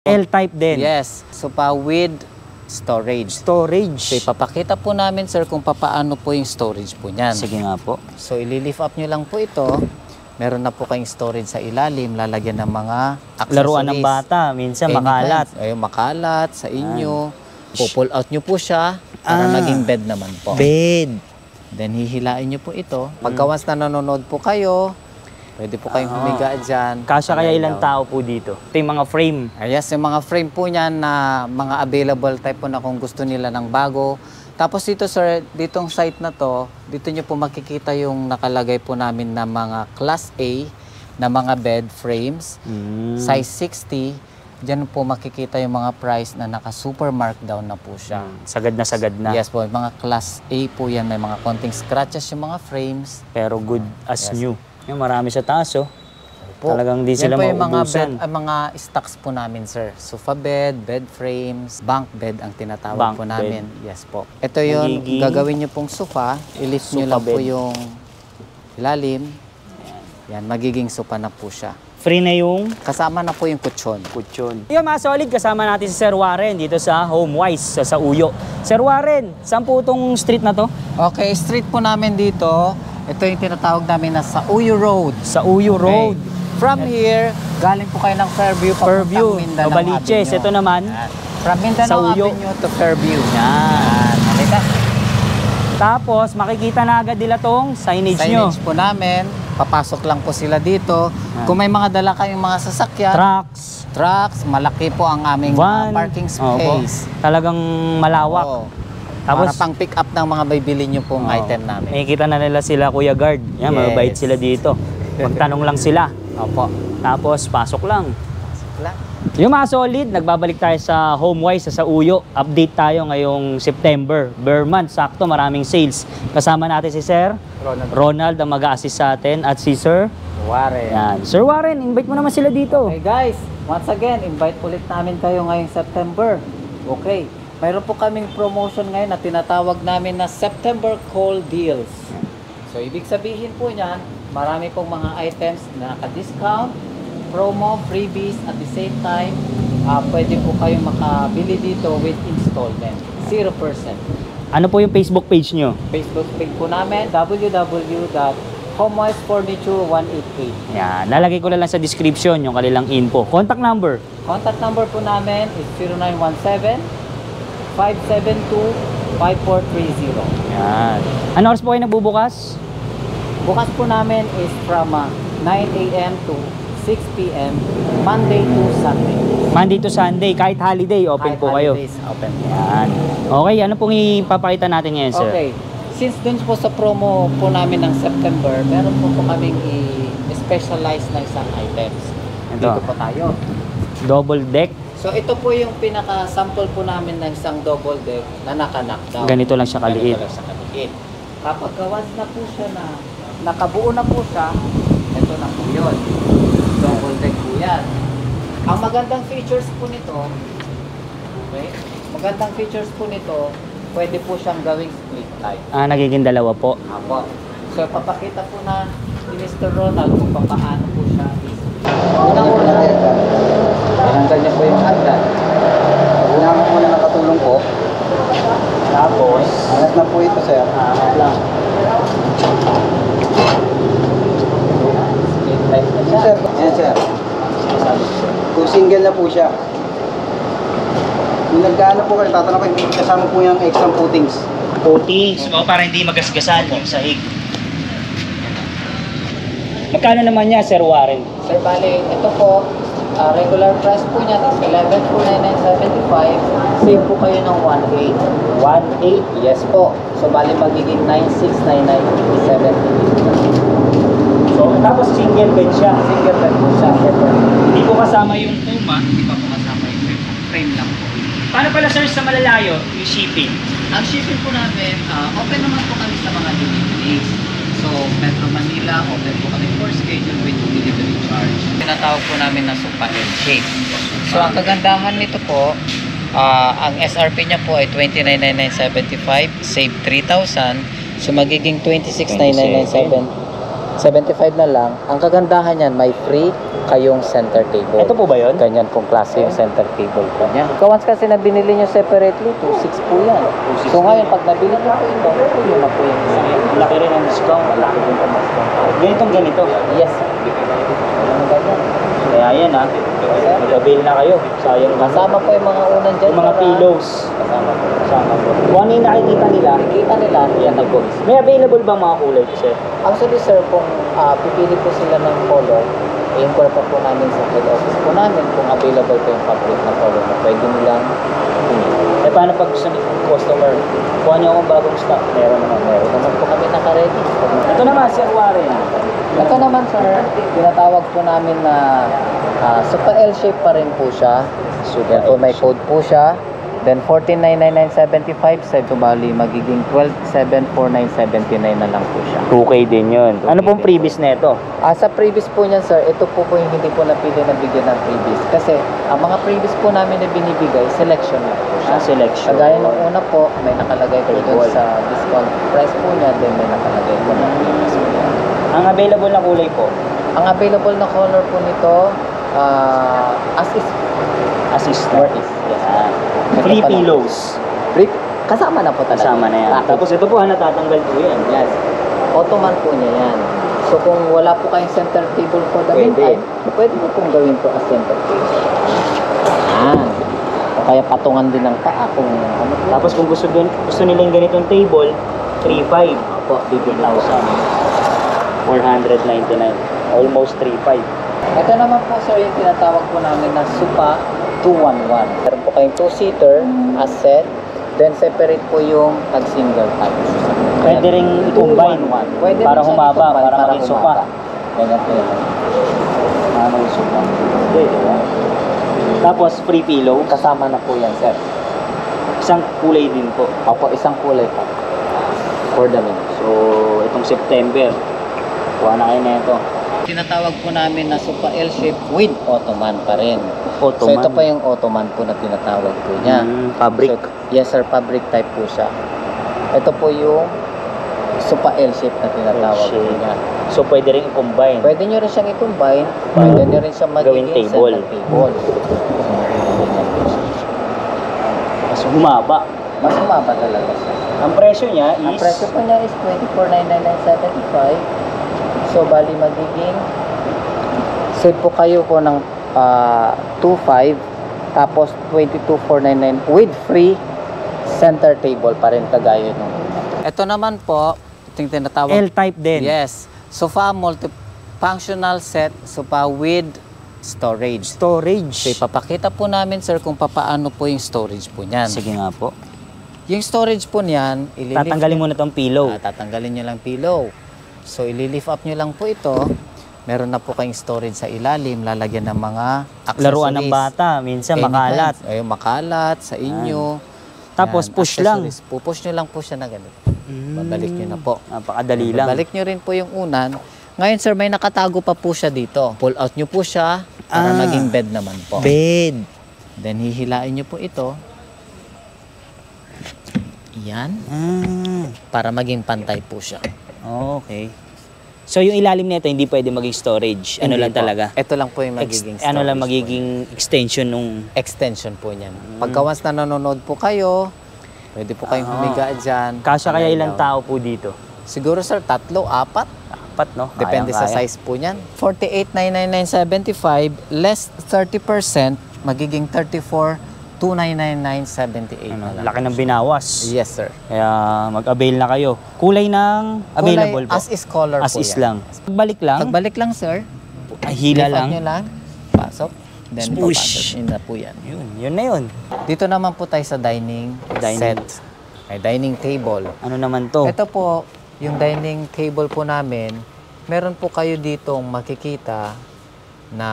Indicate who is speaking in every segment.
Speaker 1: L-type din?
Speaker 2: Yes. Sofa with storage.
Speaker 1: Storage.
Speaker 2: So ipapakita po namin sir kung paano po yung storage po niyan.
Speaker 1: Sige nga po.
Speaker 2: So ililift up nyo lang po ito. Meron na po kayong storage sa ilalim, lalagyan ng mga accessories.
Speaker 1: Laruan ng bata, minsan makalat.
Speaker 2: Ayun, makalat sa inyo. Po-pull out nyo po siya para maging bed naman po.
Speaker 1: Bed.
Speaker 2: Then hihilain nyo po ito. Pagka once na nanonood po kayo, pwede po kayong humiga dyan.
Speaker 1: Kasya kaya ilang tao po dito? Ito yung mga frame.
Speaker 2: Yes, yung mga frame po niyan na mga available type po na kung gusto nila ng bago. Tapos dito sir, ditong site na to, dito nyo po makikita yung nakalagay po namin na mga Class A na mga bed frames, size 60. Diyan po makikita yung mga price na naka-super markdown na po siya.
Speaker 1: Sagad na sagad na.
Speaker 2: Yes po, mga Class A po yan. May mga konting scratches yung mga frames.
Speaker 1: Pero good as new. Yung marami sa taas, oh.
Speaker 2: Po.
Speaker 1: Talagang di sila mauubusan.
Speaker 2: Mga stocks po namin, sir. Sofa bed, bed frames, bunk bed ang tinatawag
Speaker 1: Bunk
Speaker 2: po namin.
Speaker 1: bed.
Speaker 2: Yes po. Ito yun, gagawin nyo pong sofa. I-lift nyo lang po yung ilalim. Yan, magiging sofa na po siya.
Speaker 1: Free na yung
Speaker 2: Kasama na po yung kutsyon.
Speaker 1: kutsyon. Yung mga solid, kasama natin si Sir Warren dito sa HomeWise, sa Uyo. Sir Warren, saan po itong street na to?
Speaker 2: Okay, street po namin dito. Ito yung tinatawag namin na sa Uyo Road.
Speaker 1: Sa Uyo Road.
Speaker 2: From here, galing po kayo ng Fairview,
Speaker 1: Fairview,
Speaker 2: Mindanao
Speaker 1: Novaliches.
Speaker 2: Avenue.
Speaker 1: Ito naman,
Speaker 2: From Mindanao
Speaker 1: sa Uyo.
Speaker 2: Avenue to Fairview.
Speaker 1: yan.
Speaker 2: Halika.
Speaker 1: Tapos, makikita na agad nila tong signage nyo.
Speaker 2: Signage po namin. Papasok lang po sila dito. Kung may mga dala kayong mga sasakyan, trucks, malaki po ang aming parking space.
Speaker 1: Talagang malawak.
Speaker 2: Oo.
Speaker 1: Tapos,
Speaker 2: para pang pick up ng mga bibili nyo pong item namin.
Speaker 1: Makikita na nila sila Kuya Guard. Yan, mababait sila dito. Magtanong lang sila.
Speaker 2: Opo.
Speaker 1: Tapos, pasok lang.
Speaker 2: Lang.
Speaker 1: Yung mga solid, nagbabalik tayo sa HomeWise sa Uyo. Update tayo ngayong September. Bare month, sakto, maraming sales. Kasama natin si Sir Ronald ang mag-a-assist sa atin at si Sir
Speaker 2: Warren.
Speaker 1: Yan. Sir Warren, invite mo naman sila dito.
Speaker 2: Okay guys, once again, invite ulit namin kayo ngayong September. Okay, mayroon po kaming promotion ngayon na tinatawag namin na September Call Deals. So, ibig sabihin po niyan, marami pong mga items na naka-discount, promo, freebies, at the same time, pwede po kayong makabili dito with installment. 0%.
Speaker 1: Ano po yung Facebook page nyo?
Speaker 2: Facebook page po namin, www.homewisefurniture188.
Speaker 1: Yan, lalagay ko na lang sa description yung kanilang info. Contact number?
Speaker 2: Contact number po namin is 0917-572-5430.
Speaker 1: Yan. Ano oras po kayo nagbubukas?
Speaker 2: Bukas po namin is from 9 a.m. to 6 p.m. Monday to Sunday.
Speaker 1: Monday to Sunday, kahit holiday, open po kayo.
Speaker 2: Open.
Speaker 1: Yan. Okay, ano pong ipapakita natin ngayon, sir?
Speaker 2: Okay. Since dun po sa promo po namin ng September, meron po kaming i-specialize na isang items.
Speaker 1: Ito.
Speaker 2: Dito po tayo.
Speaker 1: Double deck.
Speaker 2: So ito po yung pinaka-sample po namin ng isang double deck na naka-knockdown.
Speaker 1: Ganito lang siya kaliit.
Speaker 2: Ganito lang siya kaliit. Kapag gawas na po siya na nakabuo na po siya, ito na po yun. Double deck po yan. Ang magandang features po nito, okay? Magandang features po nito, pwede po siyang gawing split type.
Speaker 1: Nagiging dalawa po.
Speaker 2: Apo. So, papakita po na ni Mr. Ronald kung paano po siya unang-una tinanggal niya po yung hagdan. Unang-una nakatulong po. Tapos, angat na po ito, sir. Angat lang. Split type na siya.
Speaker 3: Sir, ayan sir. Kung single na po siya. Kung nagkaano po kayo, tatanong kayo, kasama po yung extra footings.
Speaker 1: Footings, para hindi magasgasan yung sahig. Magkano naman niya, Sir Warren?
Speaker 2: Sir, bali, ito po, regular price po niya is 11,975. Save po kayo ng 1,800.
Speaker 1: 1,800?
Speaker 2: Yes po. So, bali magiging 9,699.
Speaker 1: So, tapos single bed siya.
Speaker 2: Single bed po siya.
Speaker 1: Hindi po kasama yung puma.
Speaker 2: Hindi pa po kasama yung frame lang po.
Speaker 1: Paano pala, sir, sa malalayo, yung shipping?
Speaker 2: Ang shipping po namin, open naman po kami sa mga deliveries. So, Metro Manila, open po kami for schedule with delivery charge. Tinatawag po namin na sofa L-shape. So, ang kagandahan nito po, ang SRP niya po ay 29,975, save 3,000. So, magiging 26,997. 75 na lang. Ang kagandahan niyan, may free kayong center table.
Speaker 1: Ito po ba yun?
Speaker 2: Ganyan pong klase yung center table po niya. Once kasi na binili nyo separately, 2.6 po yan. So ngayon, pag nabili nyo po ito, yun na po yung isa.
Speaker 1: Laki rin ang discount.
Speaker 2: Malaki din po discount.
Speaker 1: Ganitong ganito.
Speaker 2: Yes, sir. Ganyan.
Speaker 1: Kaya yan ha. Mag-avail na kayo. Sayang
Speaker 2: Kasama po yung mga unan dyan.
Speaker 1: yung mga
Speaker 2: para-
Speaker 1: pillows.
Speaker 2: Kasama po.
Speaker 1: Kasama po. Kung ano yung nakikita nila,
Speaker 2: Kita nila, yan na po.
Speaker 1: may available bang mga kulay ko, sir?
Speaker 2: Actually, sir, kung pipili po sila ng color, i-inquire pa po namin sa head office po namin kung available po yung fabric na color na pwede nilang
Speaker 1: Eh paano pag gusto ng customer? Kuha niyo akong bagong stock. Meron naman.
Speaker 2: meron naman po kami naka-ready.
Speaker 1: Ito naman, Sir Warren.
Speaker 2: Ito naman, sir, tinatawag po namin na super L-shape pa rin po siya. Yan po, may code po siya. Then 14,999.75, so bali magiging 12,749.79 na lang po siya.
Speaker 1: 2K din yun. Ano pong previous na ito?
Speaker 2: Sa previous po niyan, sir, ito po yung hindi po napili na bigyan ng previous. Kasi ang mga previous po namin na binibigay, selection na po siya.
Speaker 1: Selection.
Speaker 2: Kagaya nung una po, may nakalagay po doon sa discount price po niya, then may nakalagay po na previous po niya.
Speaker 1: Ang available na kulay po?
Speaker 2: Ang available na color po nito, as is.
Speaker 1: Assistant.
Speaker 2: More is. Yes.
Speaker 1: Free
Speaker 2: Ito pala.
Speaker 1: pillows.
Speaker 2: Free. Kasama na po talaga.
Speaker 1: Kasama na yan.
Speaker 2: Package.
Speaker 1: Tapos ito po, natatanggal po yan.
Speaker 2: Yes. Ottoman po niya yan. So kung wala po kayong center table for the
Speaker 1: Pwede.
Speaker 2: meantime, pwede mo pong gawin po as center table. Yan. O kaya patungan din ng paa kung ano po.
Speaker 1: Tapos kung gusto nila yung ganitong table, 3.5.
Speaker 2: po,
Speaker 1: 50,000. 499. Almost 3.5.
Speaker 2: Ito naman po, sir, yung tinatawag po namin na Supa 211. Meron po kayong 2-seater as set. Then separate po yung tag-single type.
Speaker 1: Pwede ring i-combine.
Speaker 2: 211. Pwede
Speaker 1: Para
Speaker 2: rin siyang
Speaker 1: humaba,
Speaker 2: i-combine,
Speaker 1: para maging sopa.
Speaker 2: humaba. Ganyan po yan.
Speaker 1: Maging sopa. Okay, diba? Tapos free pillow.
Speaker 2: Kasama na po yan, sir.
Speaker 1: Isang kulay din po.
Speaker 2: Opo, isang kulay po. For the men.
Speaker 1: So, itong September, kuha na kayo na ito.
Speaker 2: Tinatawag po namin na Supa L-shape with Ottoman pa rin. So
Speaker 1: Ottoman.
Speaker 2: ito pa yung Ottoman po na tinatawag po niya.
Speaker 1: Fabric.
Speaker 2: So, yes sir, fabric type po siya. Ito po yung Supa L-shape na tinatawag po
Speaker 1: L-shape.
Speaker 2: niya.
Speaker 1: So, pwede rin i-combine.
Speaker 2: Pwede nyo rin siyang i-combine, pwede nyo rin siyang
Speaker 1: Gawin
Speaker 2: magiging
Speaker 1: table.
Speaker 2: center table.
Speaker 1: Mas humaba.
Speaker 2: Mas umaba talaga siya.
Speaker 1: Ang presyo niya is...
Speaker 2: Ang presyo po niya is 24,999.75. So, bali magiging save po kayo po ng 2,500 tapos 22,499 with free center table pa rin kagaya nung una. Ito naman po, yung tinatawag
Speaker 1: L-type din.
Speaker 2: Yes. Sofa multifunctional set, sofa with storage.
Speaker 1: Storage.
Speaker 2: So, ipapakita po namin, sir, kung paano po yung storage po niyan.
Speaker 1: Sige nga po.
Speaker 2: Yung storage po niyan,
Speaker 1: Tatanggalin muna tong pillow.
Speaker 2: tatanggalin nyo lang pillow. So, ililift up nyo lang po ito. Meron na po kayong storage sa ilalim, lalagyan ng mga accessories.
Speaker 1: Laruan ng bata, minsan makalat.
Speaker 2: Ayun, makalat sa inyo.
Speaker 1: Tapos
Speaker 2: Yan,
Speaker 1: push lang.
Speaker 2: accessories. Pupush nyo lang po siya na ganito. Babalik nyo na po.
Speaker 1: Napakadali lang.
Speaker 2: Babalik nyo rin po yung unan. Ngayon, sir, may nakatago pa po siya dito. Pull out nyo po siya para maging bed naman po.
Speaker 1: Bed.
Speaker 2: Then, hihilain nyo po ito. Yan. Para maging pantay po siya.
Speaker 1: Okay. So yung ilalim nito hindi pwede maging storage. Ano
Speaker 2: Hindi
Speaker 1: lang
Speaker 2: po.
Speaker 1: talaga?
Speaker 2: Ito lang po yung magiging storage.
Speaker 1: Ano lang
Speaker 2: po
Speaker 1: magiging extension nung
Speaker 2: yan. Extension po niyan. Pagka once na nanonood po kayo, pwede po kayong humiga dyan.
Speaker 1: kasya kaya
Speaker 2: Lie
Speaker 1: ilang
Speaker 2: down.
Speaker 1: tao po dito?
Speaker 2: Siguro, sir, 3, 4.
Speaker 1: Apat, no?
Speaker 2: Depende sa
Speaker 1: Kayang-kaya.
Speaker 2: size po niyan. 48,999.75 less 30%, magiging 34,299.78
Speaker 1: Ano,
Speaker 2: na lang.
Speaker 1: laki ng binawas.
Speaker 2: Yes, sir.
Speaker 1: Kaya mag-avail na kayo. Kulay ng available
Speaker 2: Kulay
Speaker 1: po.
Speaker 2: as is color
Speaker 1: As
Speaker 2: po
Speaker 1: is
Speaker 2: yan.
Speaker 1: lang. Pagbalik lang,
Speaker 2: Pagbalik lang, sir.
Speaker 1: hila
Speaker 2: Lift up
Speaker 1: lang.
Speaker 2: nyo lang. Pasok. Then,
Speaker 1: Spush.
Speaker 2: papasok nyo na po yan.
Speaker 1: Yun na yun.
Speaker 2: Dito naman po tayo sa dining set. Ay, dining table.
Speaker 1: Ano naman to?
Speaker 2: Ito po, yung dining table po namin, meron po kayo ditong makikita na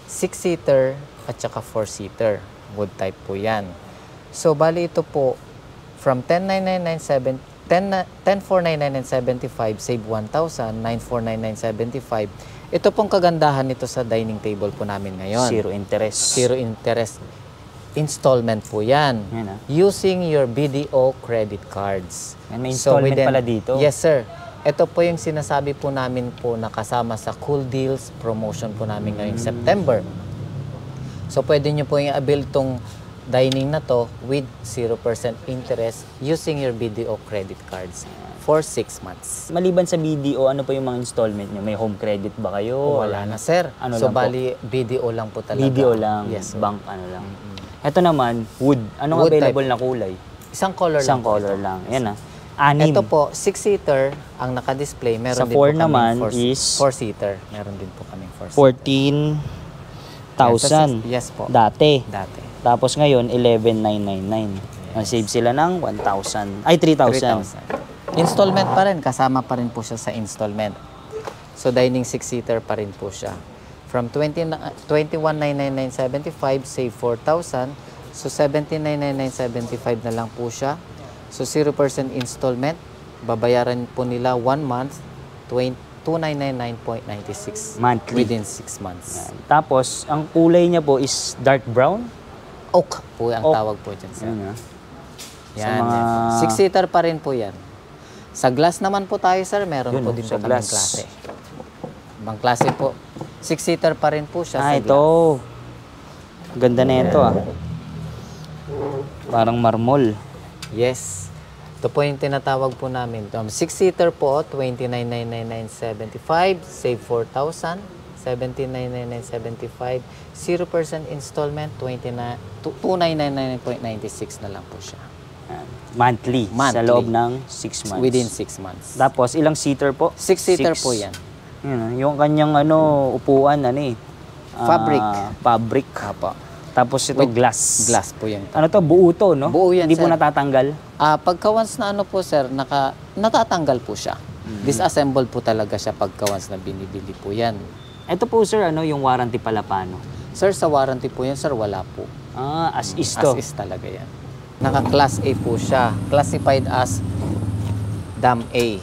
Speaker 2: 6-seater at saka 4-seater. Wood type po yan. So, bali ito po, from 10,499.75 save 1,000, 9,499.75. Ito pong kagandahan nito sa dining table po namin ngayon.
Speaker 1: Zero interest.
Speaker 2: Zero interest. Installment po yan.
Speaker 1: Yan,
Speaker 2: Using your BDO credit cards.
Speaker 1: May installment
Speaker 2: within-
Speaker 1: pala dito.
Speaker 2: Yes, sir. Ito po yung sinasabi po namin po na kasama sa Cool Deals promotion po namin ngayong September. So pwede nyo po yung avail tong dining na to with 0% interest using your BDO credit cards for 6 months.
Speaker 1: Maliban sa BDO, ano pa yung mga installment nyo? May home credit ba kayo?
Speaker 2: Wala na, sir.
Speaker 1: Ano
Speaker 2: So
Speaker 1: lang po?
Speaker 2: bali, BDO lang po talaga.
Speaker 1: BDO lang,
Speaker 2: Yes, sir.
Speaker 1: bank ano lang. Ito naman, wood. Anong
Speaker 2: Wood
Speaker 1: available na kulay?
Speaker 2: Isang color
Speaker 1: Isang
Speaker 2: lang po.
Speaker 1: color lang. Ayan Anim.
Speaker 2: Ito po, 6-seater ang naka-display. Meron
Speaker 1: Sa
Speaker 2: din
Speaker 1: 4
Speaker 2: po
Speaker 1: naman
Speaker 2: kaming
Speaker 1: is
Speaker 2: 4-seater. Meron din po kaming 4-seater.
Speaker 1: 14,000.
Speaker 2: Yes po.
Speaker 1: Dati.
Speaker 2: Dati.
Speaker 1: Tapos ngayon, 11,999. Save sila ng 1,000. Ay, 3,000.
Speaker 2: 3,000. Installment pa rin. Kasama pa rin po siya sa installment. So, dining 6-seater pa rin po siya. From 21,999.75, save 4,000. So, 17,999.75 na lang po siya. So, 0% installment. Babayaran po nila 1 month, 2,999.96
Speaker 1: Monthly.
Speaker 2: within 6 months.
Speaker 1: Yan. Tapos, ang kulay niya po is dark brown.
Speaker 2: Oak po ang
Speaker 1: Oak.
Speaker 2: tawag po dyan, sir.
Speaker 1: Ayan,
Speaker 2: Yan.
Speaker 1: mga-
Speaker 2: 6-seater pa rin po yan. Sa glass naman po tayo, sir. Meron
Speaker 1: Yun,
Speaker 2: po din
Speaker 1: sa
Speaker 2: po kaming
Speaker 1: glass.
Speaker 2: klase. Ibang klase po. 6-seater pa rin po siya sa
Speaker 1: ito.
Speaker 2: glass.
Speaker 1: Ganda na ito Parang marmol.
Speaker 2: Yes. Ito po yung tinatawag po namin. 6-seater po, 29,999.75. Save 4,000. 17,999.75. 0% installment, 2,999.96 na lang po siya.
Speaker 1: Yan. Monthly. Sa
Speaker 2: Monthly.
Speaker 1: loob ng 6 months.
Speaker 2: Within 6 months.
Speaker 1: Tapos, ilang seater po?
Speaker 2: 6-seater
Speaker 1: Six.
Speaker 2: po yan.
Speaker 1: Yun, yung kanyang upuan,
Speaker 2: Fabric.
Speaker 1: Fabric.
Speaker 2: Apo.
Speaker 1: Tapos ito,
Speaker 2: With
Speaker 1: glass.
Speaker 2: Glass po yan.
Speaker 1: Ano to? Buo to, no?
Speaker 2: Buo yan,
Speaker 1: Hindi po
Speaker 2: sir.
Speaker 1: natatanggal.
Speaker 2: Pagka once na ano po, sir, natatanggal po siya. Disassemble po talaga siya pagka once na binibili po yan.
Speaker 1: Ito po, sir, yung warranty pala paano?
Speaker 2: Sir, sa warranty po yan, sir, wala po.
Speaker 1: As is to.
Speaker 2: As is talaga yan. Naka-class A po siya. Classified as DAM A.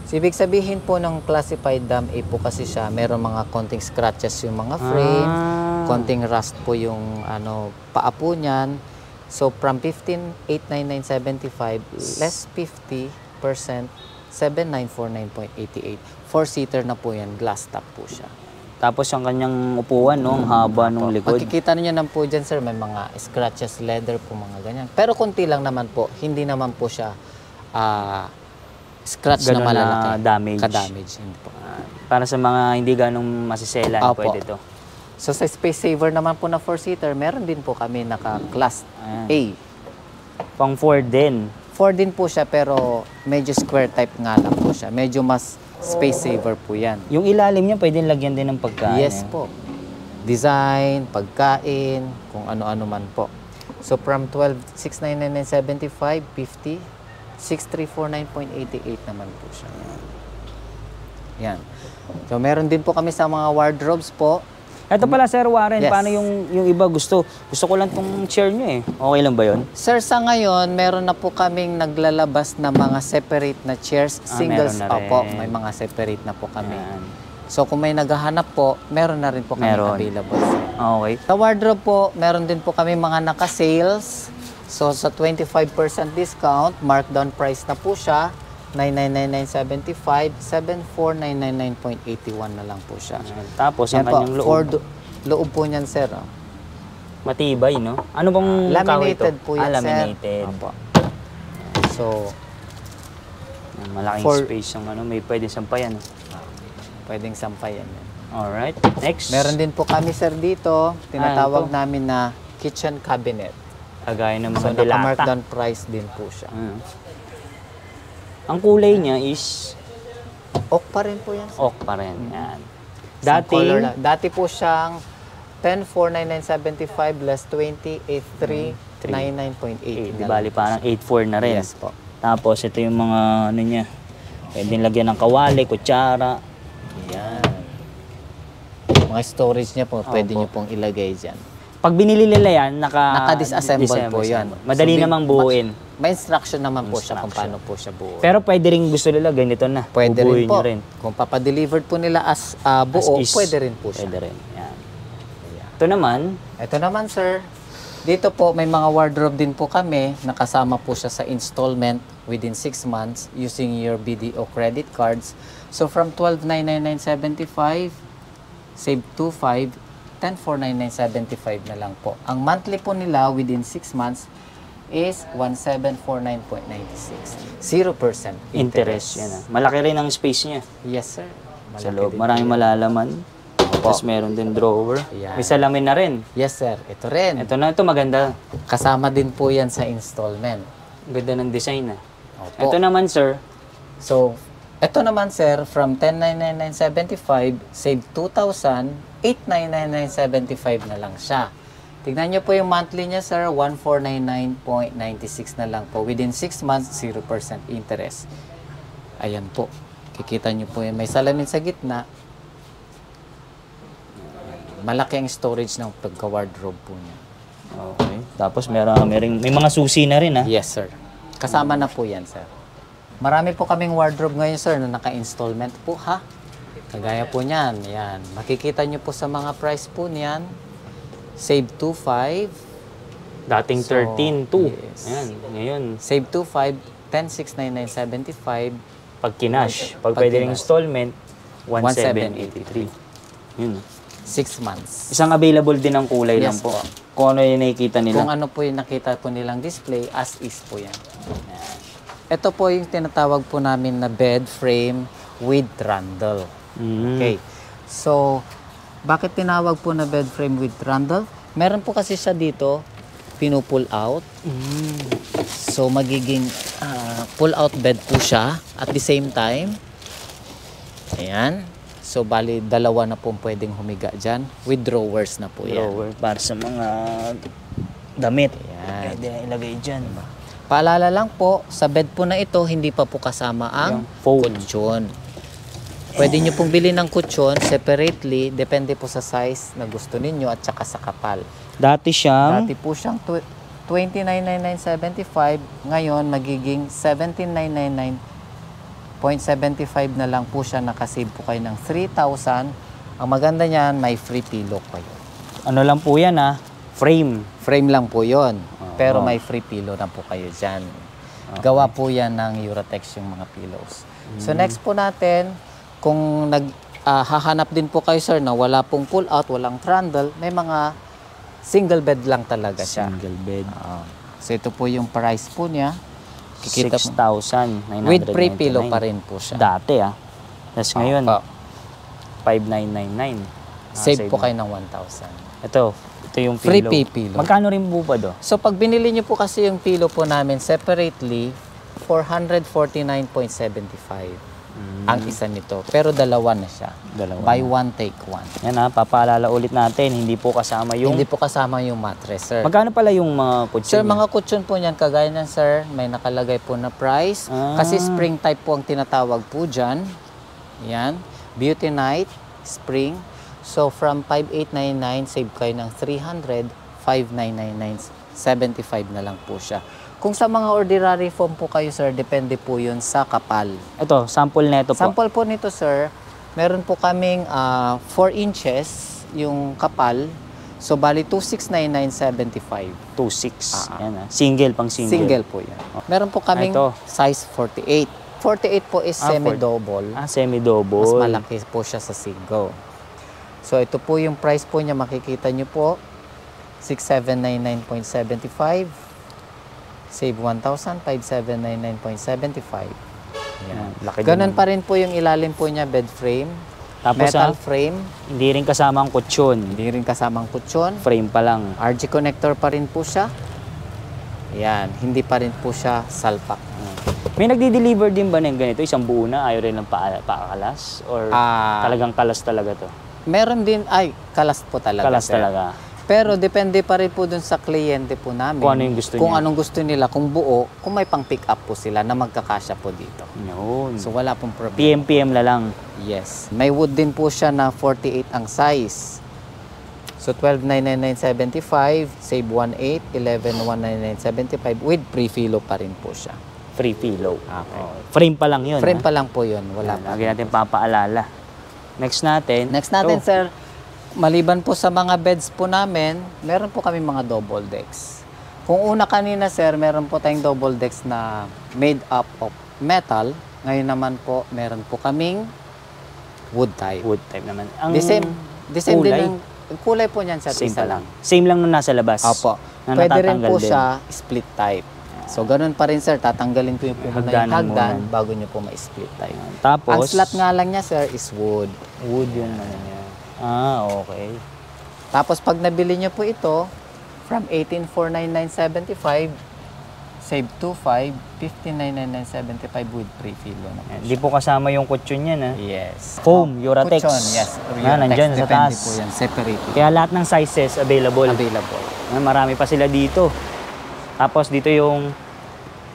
Speaker 2: So, ibig sabihin po ng classified DAM A po kasi siya, meron mga konting scratches yung mga frame, konting rust po yung paa po niyan. So, from 15,899.75, less 50%, 7,949.88. 4-seater na po yan, glass top po siya.
Speaker 1: Tapos yung kanyang upuan, no? Ang haba nung likod.
Speaker 2: Makikita niyo naman po dyan, sir, may mga scratches, leather po, mga ganyan. Pero konti lang naman po, hindi naman po siya scratch
Speaker 1: Ganun
Speaker 2: na malalaki.
Speaker 1: na damage.
Speaker 2: Ka-damage, hindi po.
Speaker 1: Para sa mga hindi ganong masisela,
Speaker 2: Opo.
Speaker 1: pwede to.
Speaker 2: So sa space saver naman po na 4-seater, meron din po kami naka-class A.
Speaker 1: Pang 4 din.
Speaker 2: 4 din po siya, pero medyo square type nga lang po siya. Medyo mas space saver po yan.
Speaker 1: Yung ilalim niya, pwede lagyan din ng pagkain.
Speaker 2: Yes po. Design, pagkain, kung ano-ano man po. So from 12,699.75, 50, 6,349.88 naman po siya. Yan. So meron din po kami sa mga wardrobes po.
Speaker 1: Ito pala, Sir Warren,
Speaker 2: Yes.
Speaker 1: paano yung iba gusto ko lang tong chair nyo Okay lang ba yun?
Speaker 2: Sir, sa ngayon, meron na po kaming naglalabas na mga separate na chairs. Singles
Speaker 1: meron na
Speaker 2: pa po.
Speaker 1: rin.
Speaker 2: May mga separate na po kami.
Speaker 1: Ayan.
Speaker 2: So kung may naghahanap po, meron na rin po kami
Speaker 1: Meron.
Speaker 2: available.
Speaker 1: Okay.
Speaker 2: Sa wardrobe po, meron din po kami mga naka-sales. So sa 25% discount, markdown price na po siya. 9,999.75, 74,999.81 na lang po siya.
Speaker 1: Tapos,
Speaker 2: Yan
Speaker 1: ang
Speaker 2: po,
Speaker 1: kanyang loob.
Speaker 2: loob po niyan, sir. Oh.
Speaker 1: Matibay, no? Ano bang kahoy ito?
Speaker 2: Laminated po yan, sir.
Speaker 1: Laminated.
Speaker 2: Opo. So,
Speaker 1: Malaking
Speaker 2: For-
Speaker 1: space yung may pwede sampayan.
Speaker 2: pwedeng sampayan yan.
Speaker 1: Alright. Next.
Speaker 2: Meron din po kami, sir, dito. Tinatawag
Speaker 1: Ano to?
Speaker 2: namin na kitchen cabinet.
Speaker 1: Kagaya ng
Speaker 2: So,
Speaker 1: mga dilata.
Speaker 2: naka-markdown price din po siya.
Speaker 1: Ang kulay niya is
Speaker 2: Oak pa rin po yan, sir.
Speaker 1: oak pa rin. Yan.
Speaker 2: Isang
Speaker 1: Dati,
Speaker 2: color lang. Dati po siyang 10,499.75 less 20, 8,399.8.
Speaker 1: di bali parang 8.4 na rin.
Speaker 2: Yes po.
Speaker 1: Tapos ito yung mga niya. Pwedeng lagyan ng kawali, kutsara.
Speaker 2: Yan. Mga storage niya po, pwede
Speaker 1: Opo.
Speaker 2: niyo pong ilagay dyan.
Speaker 1: Pag binili nila yan,
Speaker 2: Naka-disassemble po yan.
Speaker 1: Madali
Speaker 2: So,
Speaker 1: namang buuin.
Speaker 2: May instruction naman po siya kung
Speaker 1: Instruction.
Speaker 2: paano po siya buo.
Speaker 1: Pero pwede rin gusto nila ganito na.
Speaker 2: Pwede rin
Speaker 1: Bubuuin
Speaker 2: po.
Speaker 1: nyo rin.
Speaker 2: Kung papadelivered po nila as buo,
Speaker 1: As is.
Speaker 2: pwede rin po siya.
Speaker 1: Pwede rin. Yan. Ito naman,
Speaker 2: Ito naman, sir. Dito po, may mga wardrobe din po kami. Nakasama po siya sa installment within 6 months using your BDO credit cards. So, from 12,999.75, save 2,500, 10,499.75 na lang po. Ang monthly po nila within 6 months is 1,749.96. 0%
Speaker 1: Interest. Yan, malaki rin ang space niya.
Speaker 2: Yes, sir.
Speaker 1: Sa
Speaker 2: Malaki
Speaker 1: loob.
Speaker 2: din
Speaker 1: Maraming
Speaker 2: po yan.
Speaker 1: malalaman. Tapos meron din drawer.
Speaker 2: Yan.
Speaker 1: May salamin na rin.
Speaker 2: Yes, sir. Ito rin.
Speaker 1: Ito na, ito maganda.
Speaker 2: Kasama din po yan sa installment.
Speaker 1: Ganda ng design ah.
Speaker 2: Opo.
Speaker 1: Ito naman sir,
Speaker 2: So, ito naman sir, from 10,999.75, save 2,000, 8,999.75 na lang siya. Tignan nyo po yung monthly niya sir, 1,499.96 na lang po. Within 6 months, 0% interest. Ayan po. Kikita nyo po yung may salamin sa gitna. Malaki ang storage ng pagka-wardrobe po niya.
Speaker 1: okay. Tapos may mga susi na rin ah.
Speaker 2: Yes sir. Kasama na po yan sir. Marami po kaming wardrobe ngayon sir na naka-installment po ha. Kagaya po niyan. Yan. Makikita nyo po sa mga price po niyan. Save 2,500.
Speaker 1: Dating
Speaker 2: So,
Speaker 1: 13.2.
Speaker 2: yes.
Speaker 1: Ayan, ngayon.
Speaker 2: Save 2,500. 10,699.75.
Speaker 1: Pag kinash, pag
Speaker 2: Pag
Speaker 1: pwede rin
Speaker 2: kinash.
Speaker 1: installment, 1,783. Yun.
Speaker 2: 6 months.
Speaker 1: Isang available din ang kulay lang
Speaker 2: Yes
Speaker 1: po.
Speaker 2: po.
Speaker 1: Kung ano yung nakikita nila.
Speaker 2: Kung ano po yung nakita po nilang display, as is po yan. Ito po yung tinatawag po namin na bed frame with trundle.
Speaker 1: Mm.
Speaker 2: Okay. So, bakit tinawag po na bed frame with trundle? Meron po kasi siya dito, pinupull out.
Speaker 1: Mm.
Speaker 2: So, magiging pull out bed po siya at the same time. Ayan. So, bali, dalawa na po pwedeng humiga dyan with drawers na po yan.
Speaker 1: Drawer para sa mga damit.
Speaker 2: Ayan.
Speaker 1: Pwede na ilagay dyan.
Speaker 2: Paalala lang po, sa bed po na ito, hindi pa po kasama ang
Speaker 1: Yung foam.
Speaker 2: kutsyon. Pwede nyo pong bilhin ng kutsyon separately, depende po sa size na gusto ninyo at saka sa kapal.
Speaker 1: Dati siyang
Speaker 2: Dati po siyang 29,999.75, ngayon magiging 17,999.75 na lang po siya, nakasave po kayo ng 3,000. Ang maganda niyan, may free pillow kayo.
Speaker 1: ano lang po yan ah, frame.
Speaker 2: Frame lang po yon, pero
Speaker 1: Oo.
Speaker 2: may free pillow na po kayo dyan. Gawa po yan ng Eurotex yung mga pillows. So next po natin, kung hahanap din po kayo sir na wala pong pull out, walang trundle, may mga single bed lang talaga siya.
Speaker 1: Single bed.
Speaker 2: So ito po yung price po niya. Kikita po.
Speaker 1: 6,999.
Speaker 2: With free pillow pa rin po siya.
Speaker 1: Dati ah. Tapos ngayon,
Speaker 2: Opo.
Speaker 1: 5,999.
Speaker 2: Save po kayo ng 1,000.
Speaker 1: Ito yung
Speaker 2: Free
Speaker 1: pillow.
Speaker 2: pillow.
Speaker 1: Magkano rin po ba do?
Speaker 2: So pag binili niyo po kasi yung pillow po namin separately, 449.75 ang isa nito. Pero dalawa na siya.
Speaker 1: Dalawa
Speaker 2: Buy
Speaker 1: na.
Speaker 2: one, take one.
Speaker 1: Yan ha, papaalala ulit natin, hindi po kasama yung...
Speaker 2: Hindi po kasama yung mattress, sir.
Speaker 1: Magkano pala yung mga kutsin
Speaker 2: Sir,
Speaker 1: niya?
Speaker 2: mga kutsyon po niyan, kagaya niyan, sir, may nakalagay po na price.
Speaker 1: Ah.
Speaker 2: Kasi spring type po ang tinatawag po dyan. Yan. Beauty Night, spring. So, from 5,899, save kayo ng 300, 5,999, 75 na lang po siya. Kung sa mga ordinary foam po kayo, sir, depende po yun sa kapal.
Speaker 1: Ito, sample na ito po.
Speaker 2: Sample po nito, sir, meron po kaming 4 inches yung kapal. So, bali 2,699.75.
Speaker 1: 2.6. Yan ha. Single pang single.
Speaker 2: Single po yan. Meron po kaming
Speaker 1: Ito.
Speaker 2: size 48. 48 po is semi-double.
Speaker 1: Semi-double.
Speaker 2: Mas malaki po siya sa single. So, ito po yung price po niya. Makikita nyo po. 6,799.75. Save 1,000. 5,799.75. Yan.
Speaker 1: Laki din.
Speaker 2: Ganun pa rin po yung ilalim po niya. Bed frame.
Speaker 1: Tapos
Speaker 2: Metal
Speaker 1: ha,
Speaker 2: frame.
Speaker 1: hindi rin kasama ang kutsyon.
Speaker 2: Hindi rin kasamang kutsyon.
Speaker 1: Frame pa lang.
Speaker 2: RG connector pa rin po siya. Yan. Hindi pa rin po siya salpak.
Speaker 1: May nagdi-deliver din ba ng ganito? Isang buo na? Ayaw rin ng paakalas? Or talagang kalas talaga to?
Speaker 2: Meron din, kalas po talaga.
Speaker 1: Kalas
Speaker 2: sir.
Speaker 1: talaga.
Speaker 2: Pero depende pa rin po dun sa kliyente po namin.
Speaker 1: Kung ano yung gusto
Speaker 2: Kung
Speaker 1: niya.
Speaker 2: anong gusto nila, kung buo, kung may pang pick up po sila na magkakasya po dito.
Speaker 1: Yun.
Speaker 2: So wala pong problem.
Speaker 1: PM na lang.
Speaker 2: Yes. May wood din po siya na 48 ang size. So 12,999.75, save 1,800, 11,199.75 with pre-filo pa rin po siya.
Speaker 1: Free pillow.
Speaker 2: Okay.
Speaker 1: Frame pa lang yun.
Speaker 2: Frame
Speaker 1: ha?
Speaker 2: pa lang po yun. Wala pa.
Speaker 1: Lagi natin papaalala. Next natin.
Speaker 2: Next natin,
Speaker 1: ito.
Speaker 2: sir, maliban po sa mga beds po namin, meron po kami mga double decks. Kung una kanina sir, meron po tayong double decks na made up of metal. Ngayon naman po, meron po kaming wood type.
Speaker 1: Wood type naman. Ang
Speaker 2: The same
Speaker 1: kulay?
Speaker 2: din ang kulay po niyan sir,
Speaker 1: Same
Speaker 2: isa
Speaker 1: pa
Speaker 2: lang.
Speaker 1: Same lang nung nasa labas.
Speaker 2: Opo.
Speaker 1: Na
Speaker 2: Pwede rin
Speaker 1: natatanggal
Speaker 2: po
Speaker 1: din.
Speaker 2: siya split type. So, ganun pa rin sir, tatanggalin ko yung po muna yung
Speaker 1: Hagdanan
Speaker 2: hagdan
Speaker 1: muna.
Speaker 2: bago nyo po ma-split type.
Speaker 1: Tapos,
Speaker 2: Ang slot nga lang niya sir is wood.
Speaker 1: wood yung ano niya. Ah, okay.
Speaker 2: Tapos pag nabili nyo po ito, from 18,499.75, save 2,500, 15,999.75 with pre-filo na po
Speaker 1: Hindi po kasama yung kutsyon yan, ha?
Speaker 2: Yes.
Speaker 1: Foam, Uratex.
Speaker 2: Kutsyon, yes.
Speaker 1: Nandyan sa
Speaker 2: Depende
Speaker 1: taas.
Speaker 2: po yan, separate.
Speaker 1: Kaya lahat ng sizes available.
Speaker 2: Available.
Speaker 1: Marami pa sila dito. Tapos dito yung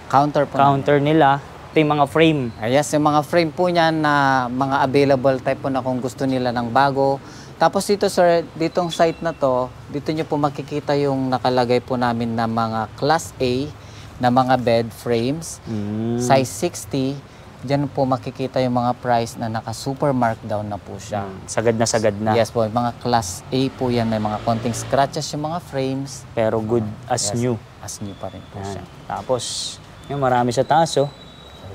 Speaker 2: Counter po.
Speaker 1: counter nila. Ito yung mga frame.
Speaker 2: Yes, yung mga frame po niyan na mga available type po na kung gusto nila ng bago. Tapos dito sir, ditong site na to, dito nyo po makikita yung nakalagay po namin na mga Class A na mga bed frames, size 60. Diyan po makikita yung mga price na naka-super markdown na po siya.
Speaker 1: Sagad na sagad na.
Speaker 2: Yes po, mga Class A po yan. May mga konting scratches yung mga frames.
Speaker 1: Pero good as
Speaker 2: Yes,
Speaker 1: new.
Speaker 2: As new pa rin po
Speaker 1: Yan.
Speaker 2: siya.
Speaker 1: Tapos, yung marami sa taas, oh.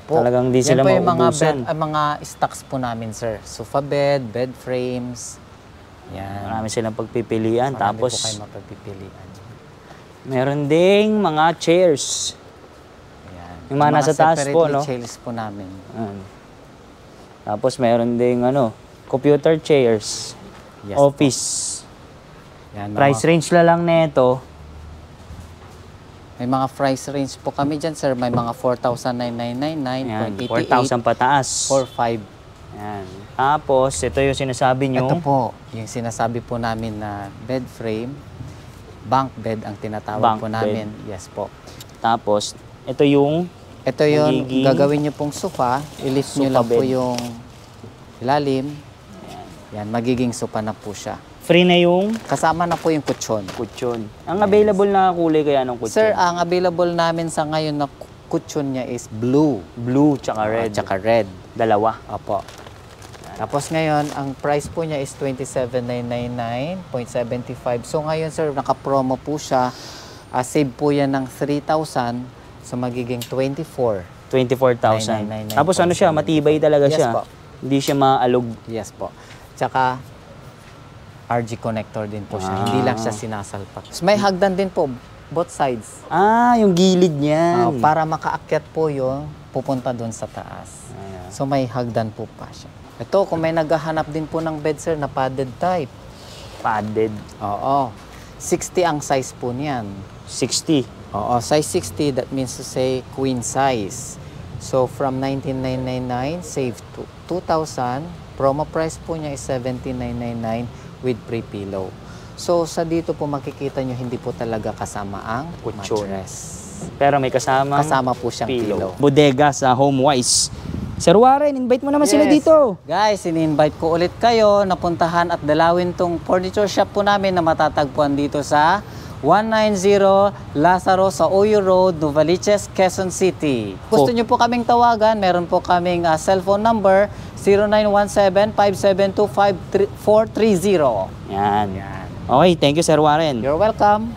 Speaker 2: Po.
Speaker 1: Talagang di
Speaker 2: Yan
Speaker 1: sila
Speaker 2: po yung mga
Speaker 1: mauubusan.
Speaker 2: mga stocks po namin, sir. Sofa bed, bed frames. Yan.
Speaker 1: Marami silang pagpipilian.
Speaker 2: Marami
Speaker 1: Tapos,
Speaker 2: po kayo mapagpipilian.
Speaker 1: meron ding mga chairs.
Speaker 2: Yan.
Speaker 1: Yung mga nasa taas po,
Speaker 2: separately
Speaker 1: no?
Speaker 2: chairs po namin.
Speaker 1: Ayan. Tapos, meron ding computer chairs.
Speaker 2: Yes
Speaker 1: Office.
Speaker 2: Yan,
Speaker 1: Price range na lang nito.
Speaker 2: may mga price range po kami dyan, sir. May mga 4,999,
Speaker 1: Yan, 4,000 pataas.
Speaker 2: 4,500.
Speaker 1: Yan. Tapos, ito yung sinasabi nyo.
Speaker 2: Ito po, yung sinasabi po namin na bed frame, bunk bed ang tinatawag
Speaker 1: Bunk
Speaker 2: po namin. Yes po.
Speaker 1: Tapos, ito yung
Speaker 2: Ito yung
Speaker 1: magiging
Speaker 2: gagawin nyo pong sofa, i-lift nyo
Speaker 1: sofa
Speaker 2: lang po
Speaker 1: bed.
Speaker 2: yung ilalim. Yan, magiging sofa na po siya.
Speaker 1: free na yung
Speaker 2: Kasama na po yung kutsyon.
Speaker 1: kutsyon. Ang available na kulay kaya ng kutsyon?
Speaker 2: Sir, ang available namin sa ngayon na kutsyon niya is blue.
Speaker 1: Blue tsaka red.
Speaker 2: Tsaka red.
Speaker 1: Dalawa.
Speaker 2: Opo. Tapos ngayon, ang price po niya is 27,999.75. So ngayon sir, naka-promo po siya. Save po yan ng 3,000. So magiging
Speaker 1: 24,000.
Speaker 2: 999.75.
Speaker 1: Tapos ano siya, matibay talaga
Speaker 2: Yes
Speaker 1: siya.
Speaker 2: po.
Speaker 1: Hindi siya maalog.
Speaker 2: Yes po. Tsaka RG connector din po siya. Hindi lang siya sinasalpak. So, may hagdan din po, both sides.
Speaker 1: Ah, yung gilid niyan.
Speaker 2: Para makaakyat po yun, pupunta doon sa taas.
Speaker 1: Ayan.
Speaker 2: So may hagdan po pa siya. Ito, kung may naghahanap din po ng bed sir na padded type.
Speaker 1: Padded.
Speaker 2: Oo. 60 ang size po niyan.
Speaker 1: 60.
Speaker 2: Oo, size 60, that means to say queen size. So from 19,999, save to 2,000. Promo price po niya is 17,999 with pre-pillow. So sa dito po makikita nyo hindi po talaga kasama ang
Speaker 1: Kutsyon.
Speaker 2: mattress.
Speaker 1: Pero may kasama
Speaker 2: Po siyang pillow.
Speaker 1: Bodega sa HomeWise. Sir Warren, invite mo naman sila
Speaker 2: Yes.
Speaker 1: dito.
Speaker 2: Guys, ini-invite ko ulit kayo na puntahan at dalawin tong furniture shop po namin na matatagpuan dito sa 190 Lazaro sa Oyo Road, Novaliches, Quezon City. Gusto nyo po kaming tawagan, meron po kaming cellphone number 0917-572-5430.
Speaker 1: Yan. Okay, thank you Sir Warren.
Speaker 2: You're welcome.